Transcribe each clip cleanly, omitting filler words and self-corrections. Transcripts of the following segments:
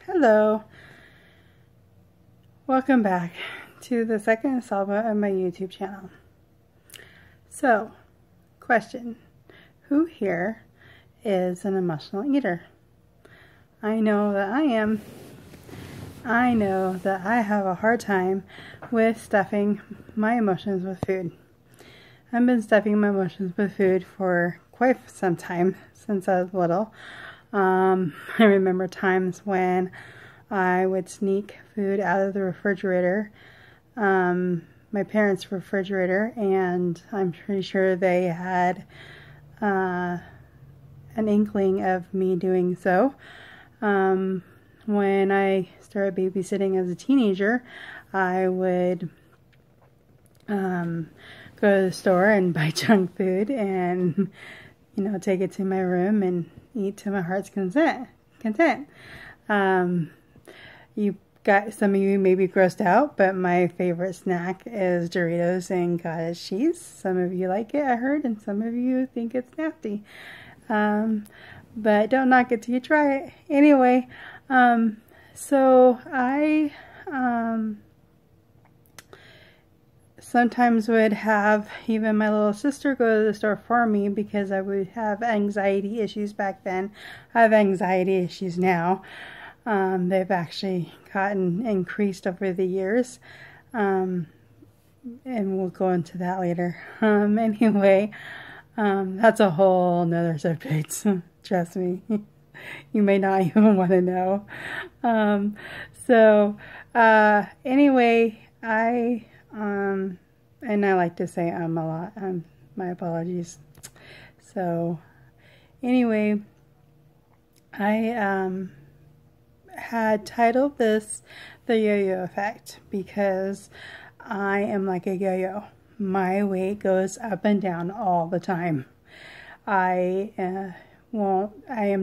Hello, welcome back to the second installment of my YouTube channel. So, question, who here is an emotional eater? I know that I am. I know that I have a hard time with stuffing my emotions with food. I've been stuffing my emotions with food for quite some time, since I was little. I remember times when I would sneak food out of the refrigerator, my parents' refrigerator, and I'm pretty sure they had an inkling of me doing so. When I started babysitting as a teenager, I would go to the store and buy junk food and, take it to my room and eat to my heart's content. You got, some of you may be grossed out, but my favorite snack is Doritos and cottage cheese. Some of you like it, I heard, and some of you think it's nasty. But don't knock it till you try it. Anyway, so I sometimes would have even my little sister go to the store for me because I would have anxiety issues back then. I have anxiety issues now. They've actually gotten increased over the years. And we'll go into that later. Anyway, that's a whole nother subject. Trust me. You may not even want to know. Anyway, and I like to say a lot. My apologies. So, anyway, I had titled this the yo-yo effect because I am like a yo-yo. My weight goes up and down all the time. I am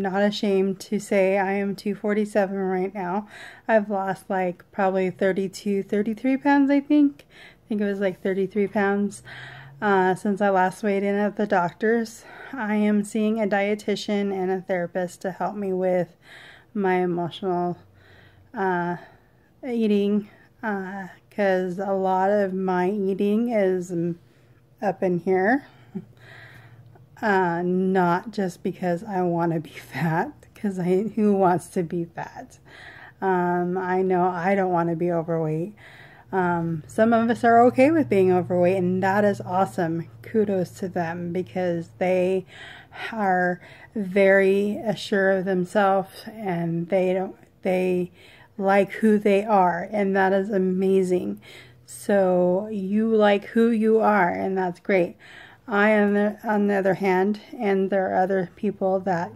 not ashamed to say I am 247 right now. I've lost like probably 32, 33 pounds, I think. I think it was like 33 pounds since I last weighed in at the doctor's. I am seeing a dietitian and a therapist to help me with my emotional eating because a lot of my eating is up in here. Not just because I want to be fat, because who wants to be fat? I know I don't want to be overweight. Some of us are okay with being overweight, and that is awesome. Kudos to them because they are very assured of themselves and they like who they are, and that is amazing. So you like who you are, and that's great. On the other hand, and there are other people that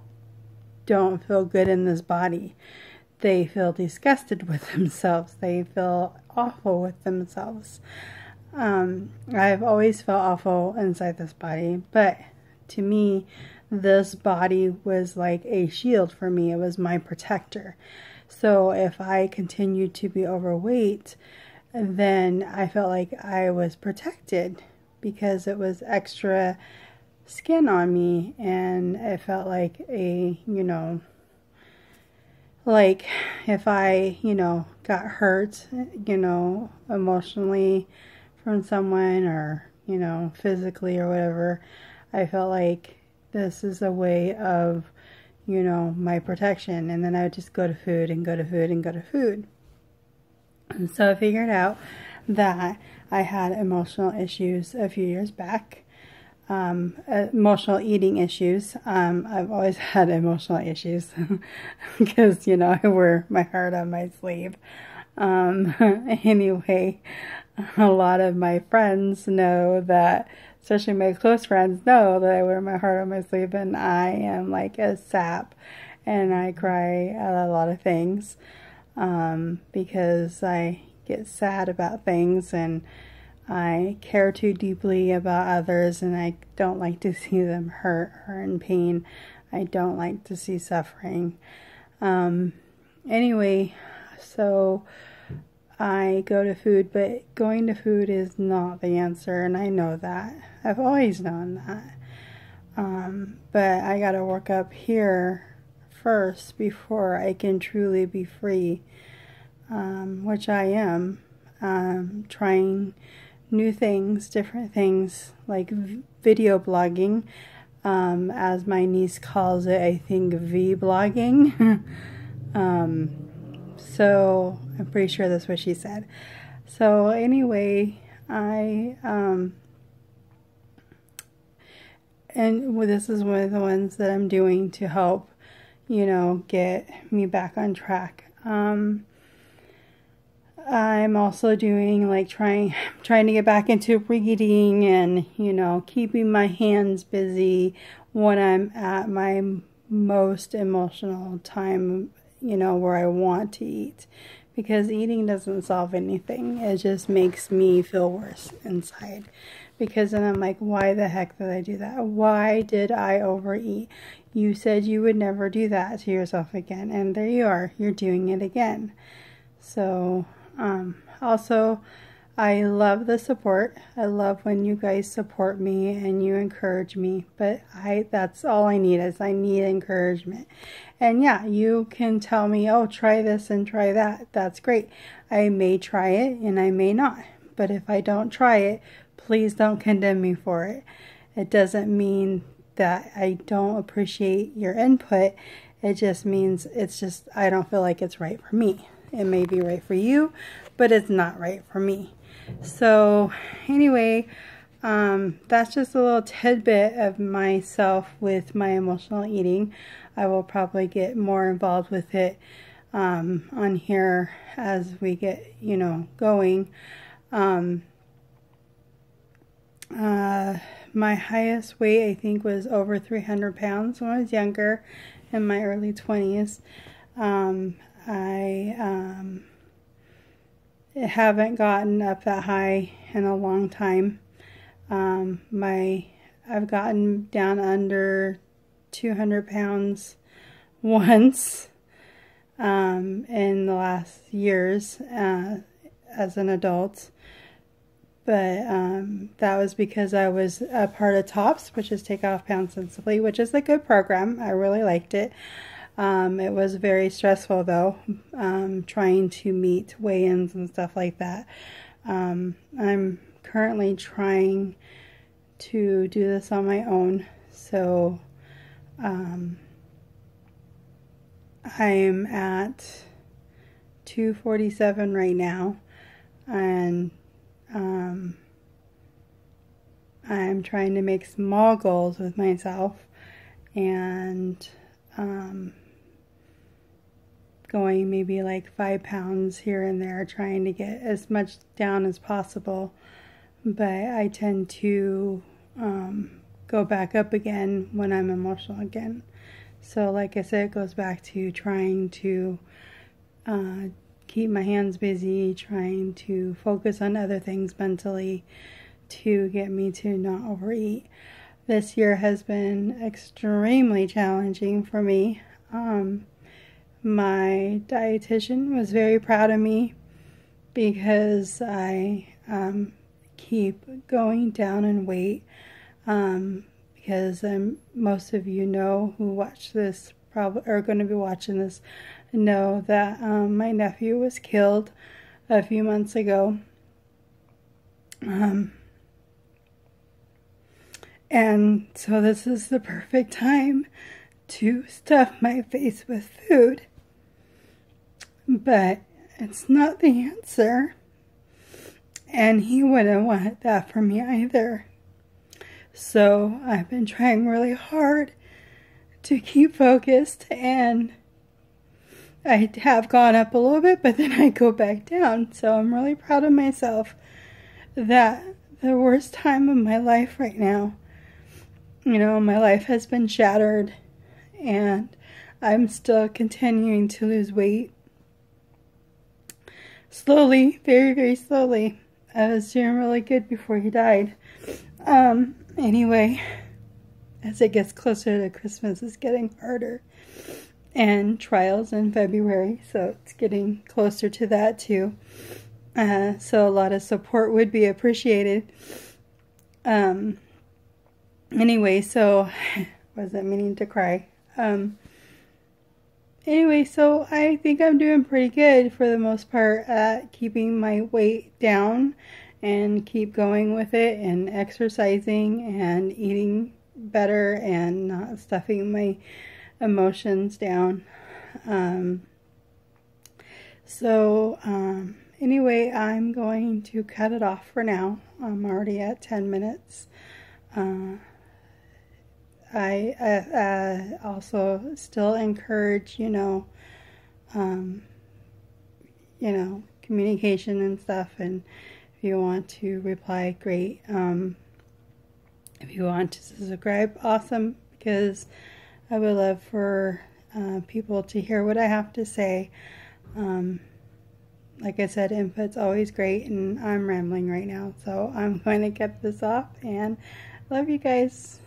don't feel good in this body. They feel disgusted with themselves. They feel awful with themselves. I've always felt awful inside this body, but to me, this body was like a shield for me. It was my protector. So if I continued to be overweight, then I felt like I was protected because it was extra skin on me, and it felt like like if I, got hurt, emotionally from someone or, physically or whatever, I felt like this is a way of, my protection. And then I would just go to food and go to food and go to food. And so I figured out that I had emotional issues a few years back. Emotional eating issues. I've always had emotional issues because, I wear my heart on my sleeve. Anyway, a lot of my friends know that, especially my close friends know that I wear my heart on my sleeve, and I am like a sap, and I cry at a lot of things because I get sad about things, and I care too deeply about others, and I don't like to see them hurt or in pain. I don't like to see suffering. Anyway, so I go to food, but going to food is not the answer, and I know that. I've always known that. But I gotta work up here first before I can truly be free, which I am. Trying new things, different things, like video blogging, as my niece calls it, I think V-blogging. So I'm pretty sure that's what she said. So anyway, and this is one of the ones that I'm doing to help, get me back on track. I'm also doing trying to get back into reading and, keeping my hands busy when I'm at my most emotional time, where I want to eat, because eating doesn't solve anything. It just makes me feel worse inside, because then I'm like, why the heck did I do that? Why did I overeat? You said you would never do that to yourself again, and there you are, you're doing it again. So also, I love the support. I love when you guys support me and you encourage me, but that's all I need, is I need encouragement. And yeah, you can tell me, oh, try this and try that. That's great. I may try it and I may not, but if I don't try it, please don't condemn me for it. It doesn't mean that I don't appreciate your input. It just means I don't feel like it's right for me. It may be right for you, but it's not right for me. So anyway, that's just a little tidbit of myself with my emotional eating. I will probably get more involved with it on here as we get, going. My highest weight, I think, was over 300 pounds when I was younger, in my early 20s. I haven't gotten up that high in a long time. I've gotten down under 200 pounds once in the last years as an adult. But that was because I was a part of TOPS, which is Take Off Pounds Sensibly, which is a good program. I really liked it. It was very stressful, though, trying to meet weigh-ins and stuff like that. I'm currently trying to do this on my own, so I am at 247 right now, and I'm trying to make small goals with myself, and going maybe like 5 pounds here and there, trying to get as much down as possible. But I tend to go back up again when I'm emotional again. So like I said, it goes back to trying to keep my hands busy, trying to focus on other things mentally to get me to not overeat. This year has been extremely challenging for me. My dietitian was very proud of me because I keep going down in weight, because most of you know who watch this, probably are going to be watching this, know that my nephew was killed a few months ago. And so this is the perfect time to stuff my face with food. But it's not the answer. And he wouldn't want that for me either. So I've been trying really hard to keep focused, and I have gone up a little bit, but then I go back down. So I'm really proud of myself that the worst time of my life right now, my life has been shattered, and I'm still continuing to lose weight. Slowly, very, very slowly. I was doing really good before he died. Anyway, as it gets closer to Christmas, it's getting harder. And trials in February, so it's getting closer to that too. So a lot of support would be appreciated. Anyway, so wasn't meaning to cry. anyway, so I think I'm doing pretty good for the most part at keeping my weight down and keep going with it and exercising and eating better and not stuffing my emotions down. Anyway, I'm going to cut it off for now. I'm already at 10 minutes. I also still encourage, communication and stuff. And if you want to reply, great. If you want to subscribe, awesome, because I would love for people to hear what I have to say. Like I said, input's always great, and I'm rambling right now, so I'm going to get this off, and love you guys.